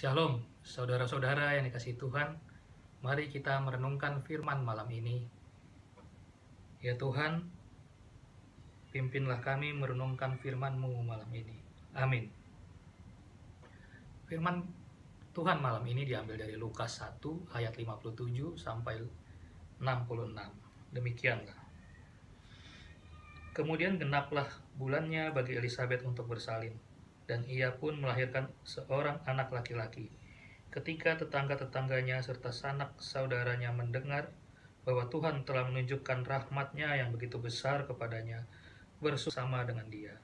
Shalom, saudara-saudara yang dikasihi Tuhan. Mari kita merenungkan firman malam ini. Ya Tuhan, pimpinlah kami merenungkan firman-Mu malam ini. Amin. Firman Tuhan malam ini diambil dari Lukas 1 ayat 57 sampai 66. Demikianlah. Kemudian genaplah bulannya bagi Elisabet untuk bersalin, dan ia pun melahirkan seorang anak laki-laki. Ketika tetangga-tetangganya serta sanak saudaranya mendengar bahwa Tuhan telah menunjukkan rahmat-Nya yang begitu besar kepadanya, bersama dengan dia.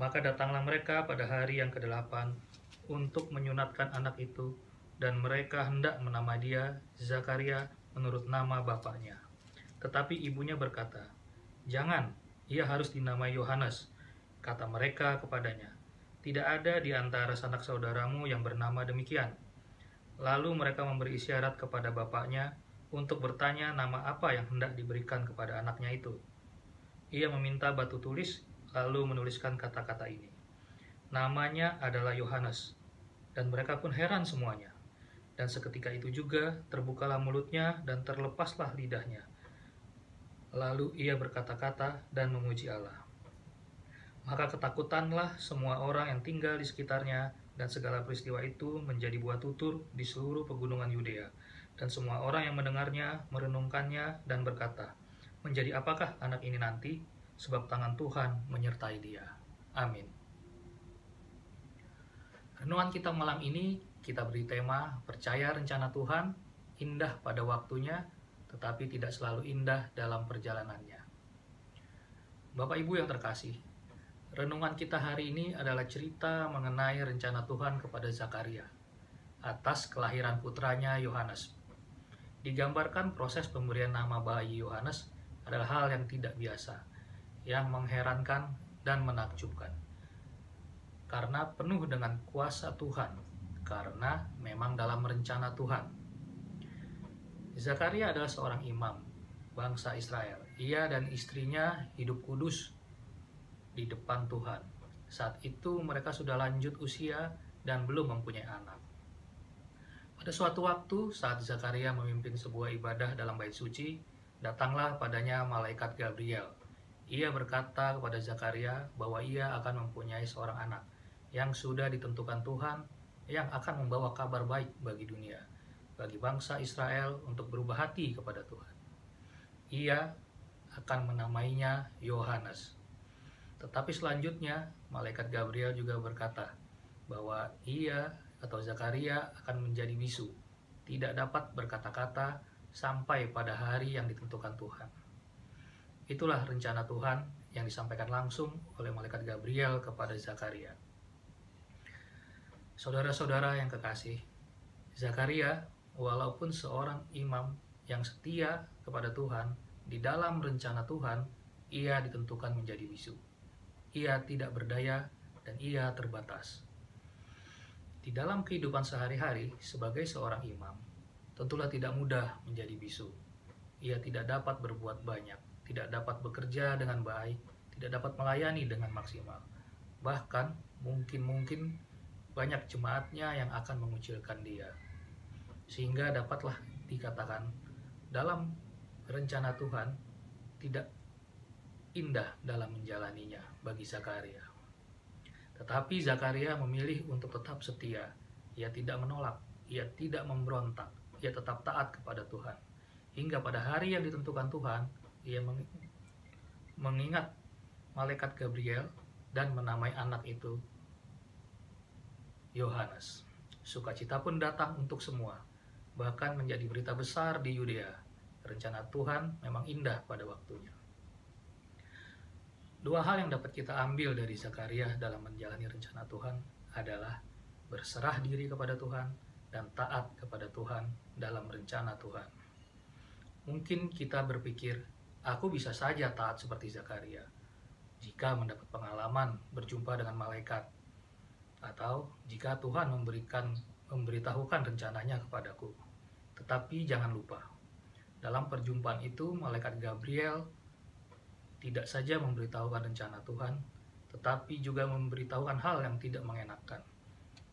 Maka datanglah mereka pada hari yang ke-8 untuk menyunatkan anak itu, dan mereka hendak menamai dia Zakaria menurut nama bapaknya. Tetapi ibunya berkata, "Jangan, ia harus dinamai Yohanes." Kata mereka kepadanya, "Tidak ada di antara sanak saudaramu yang bernama demikian." Lalu mereka memberi isyarat kepada bapaknya untuk bertanya nama apa yang hendak diberikan kepada anaknya itu. Ia meminta batu tulis, lalu menuliskan kata-kata ini. Namanya adalah Yohanes, dan mereka pun heran semuanya. Dan seketika itu juga terbukalah mulutnya dan terlepaslah lidahnya. Lalu ia berkata-kata dan memuji Allah. Maka ketakutanlah semua orang yang tinggal di sekitarnya, dan segala peristiwa itu menjadi buah tutur di seluruh pegunungan Yudea. Dan semua orang yang mendengarnya merenungkannya dan berkata, "Menjadi apakah anak ini nanti? Sebab tangan Tuhan menyertai dia." Amin. Renungan kita malam ini kita beri tema percaya rencana Tuhan, indah pada waktunya, tetapi tidak selalu indah dalam perjalanannya. Bapak Ibu yang terkasih, renungan kita hari ini adalah cerita mengenai rencana Tuhan kepada Zakaria atas kelahiran putranya Yohanes. Digambarkan proses pemberian nama bayi Yohanes adalah hal yang tidak biasa, yang mengherankan dan menakjubkan. Karena penuh dengan kuasa Tuhan, karena memang dalam rencana Tuhan. Zakaria adalah seorang imam bangsa Israel. Ia dan istrinya hidup kudus di depan Tuhan. Saat itu mereka sudah lanjut usia dan belum mempunyai anak. Pada suatu waktu saat Zakaria memimpin sebuah ibadah dalam bait suci, datanglah padanya malaikat Gabriel. Ia berkata kepada Zakaria bahwa ia akan mempunyai seorang anak yang sudah ditentukan Tuhan, yang akan membawa kabar baik bagi dunia, bagi bangsa Israel untuk berubah hati kepada Tuhan. Ia akan menamainya Yohanes. Tetapi selanjutnya, malaikat Gabriel juga berkata bahwa ia atau Zakaria akan menjadi bisu, tidak dapat berkata-kata sampai pada hari yang ditentukan Tuhan. Itulah rencana Tuhan yang disampaikan langsung oleh malaikat Gabriel kepada Zakaria. Saudara-saudara yang kekasih, Zakaria walaupun seorang imam yang setia kepada Tuhan, di dalam rencana Tuhan, ia ditentukan menjadi bisu. Ia tidak berdaya dan ia terbatas. Di dalam kehidupan sehari-hari sebagai seorang imam, tentulah tidak mudah menjadi bisu. Ia tidak dapat berbuat banyak, tidak dapat bekerja dengan baik, tidak dapat melayani dengan maksimal. Bahkan mungkin banyak jemaatnya yang akan mengucilkan dia. Sehingga dapatlah dikatakan dalam rencana Tuhan tidak indah dalam menjalaninya bagi Zakaria. Tetapi Zakaria memilih untuk tetap setia. Ia tidak menolak, ia tidak memberontak, ia tetap taat kepada Tuhan. Hingga pada hari yang ditentukan Tuhan, ia mengingat malaikat Gabriel dan menamai anak itu Yohanes. Sukacita pun datang untuk semua, bahkan menjadi berita besar di Yudea. Rencana Tuhan memang indah pada waktunya. Dua hal yang dapat kita ambil dari Zakaria dalam menjalani rencana Tuhan adalah berserah diri kepada Tuhan dan taat kepada Tuhan dalam rencana Tuhan. Mungkin kita berpikir, aku bisa saja taat seperti Zakaria jika mendapat pengalaman berjumpa dengan malaikat, atau jika Tuhan memberitahukan rencananya kepadaku. Tetapi jangan lupa, dalam perjumpaan itu malaikat Gabriel tidak saja memberitahukan rencana Tuhan, tetapi juga memberitahukan hal yang tidak mengenakan.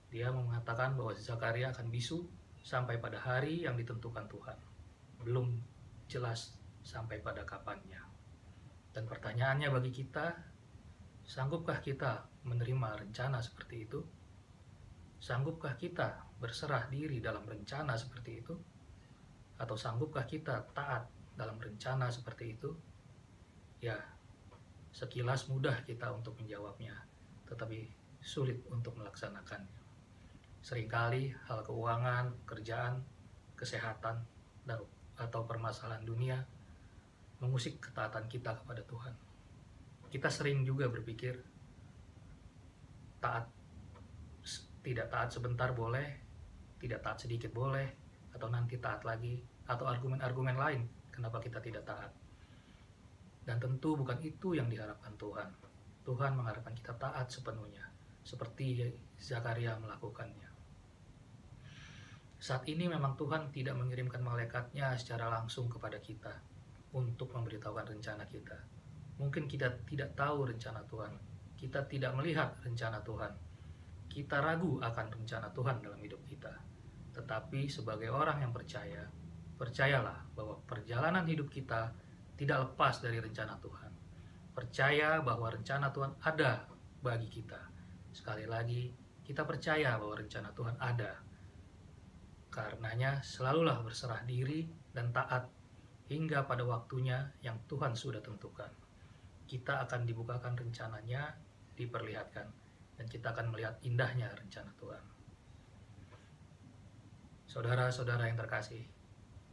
Dia mengatakan bahwa Zakaria akan bisu sampai pada hari yang ditentukan Tuhan. Belum jelas sampai pada kapannya. Dan pertanyaannya bagi kita, sanggupkah kita menerima rencana seperti itu? Sanggupkah kita berserah diri dalam rencana seperti itu? Atau sanggupkah kita taat dalam rencana seperti itu? Ya, sekilas mudah kita untuk menjawabnya, tetapi sulit untuk melaksanakannya. Seringkali hal keuangan, pekerjaan, kesehatan, atau permasalahan dunia mengusik ketaatan kita kepada Tuhan. Kita sering juga berpikir, tidak taat sebentar boleh, tidak taat sedikit boleh, atau nanti taat lagi, atau argumen-argumen lain kenapa kita tidak taat. Dan tentu bukan itu yang diharapkan Tuhan. Tuhan mengharapkan kita taat sepenuhnya, seperti Zakaria melakukannya. Saat ini memang Tuhan tidak mengirimkan malaikatnya secara langsung kepada kita untuk memberitahukan rencana kita. Mungkin kita tidak tahu rencana Tuhan, kita tidak melihat rencana Tuhan, kita ragu akan rencana Tuhan dalam hidup kita. Tetapi sebagai orang yang percaya, percayalah bahwa perjalanan hidup kita tidak lepas dari rencana Tuhan. Percaya bahwa rencana Tuhan ada bagi kita. Sekali lagi, kita percaya bahwa rencana Tuhan ada. Karenanya, selalulah berserah diri dan taat hingga pada waktunya yang Tuhan sudah tentukan. Kita akan dibukakan rencananya, diperlihatkan, dan kita akan melihat indahnya rencana Tuhan. Saudara-saudara yang terkasih,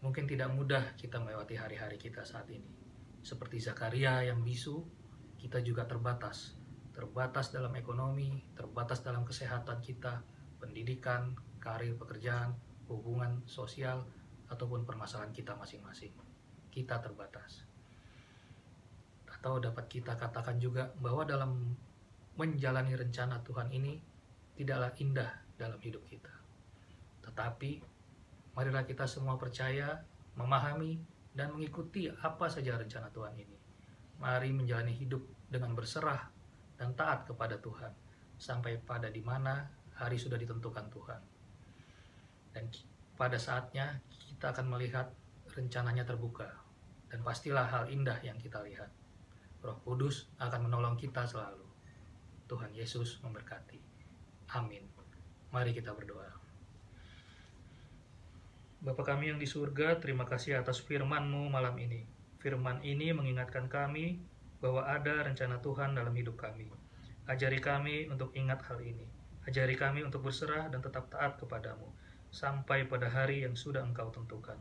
mungkin tidak mudah kita melewati hari-hari kita saat ini. Seperti Zakaria yang bisu, kita juga terbatas. Terbatas dalam ekonomi, terbatas dalam kesehatan kita, pendidikan, karir pekerjaan, hubungan sosial, ataupun permasalahan kita masing-masing. Kita terbatas. Atau dapat kita katakan juga bahwa dalam menjalani rencana Tuhan ini tidaklah indah dalam hidup kita. Tetapi marilah kita semua percaya, memahami, dan mengikuti apa saja rencana Tuhan ini. Mari menjalani hidup dengan berserah dan taat kepada Tuhan sampai pada di mana hari sudah ditentukan Tuhan. Dan pada saatnya kita akan melihat rencananya terbuka, dan pastilah hal indah yang kita lihat. Roh Kudus akan menolong kita selalu. Tuhan Yesus memberkati. Amin. Mari kita berdoa. Bapa kami yang di surga, terima kasih atas firman-Mu malam ini. Firman ini mengingatkan kami bahwa ada rencana Tuhan dalam hidup kami. Ajari kami untuk ingat hal ini. Ajari kami untuk berserah dan tetap taat kepadamu, sampai pada hari yang sudah Engkau tentukan.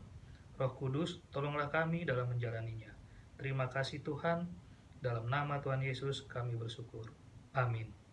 Roh Kudus, tolonglah kami dalam menjalaninya. Terima kasih Tuhan, dalam nama Tuhan Yesus kami bersyukur. Amin.